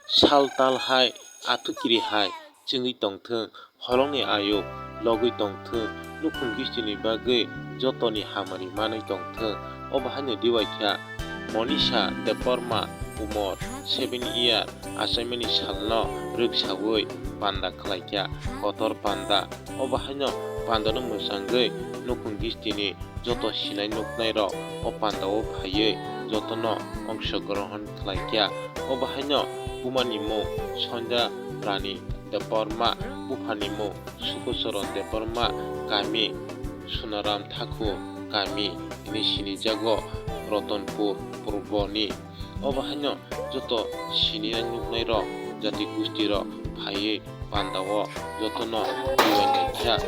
साल ताल हाय आथुकिरि हाय चोङै तंथों हलंनि आयु लगै तंथों नुखुं गिस्टिनि बागै जतनि हामारि मानै तंथों अबाहायनो दिवाइख्या मनीषा देबबर्मा उमर 7 year आसाइमानि सालनो रोगसावै पान्दा khlaijakha kotor panda अबाहायनो पान्दानो मोसांगै नुखुं गिस्टिनि जत सिनाय नुखनाय रok o panda o phaiयै जतनो अंशग्रहण khlaikya अबाहायनो Bumani mo Sonja Rani Deborma Bufani mo Sukosoron Deborma kami Suna Ram Thakur kami ini sini jago Rotonpur Purboni Obahanyo joto sini nuknai ro jati gusti ro phaiye pandawo jotono diwanai kya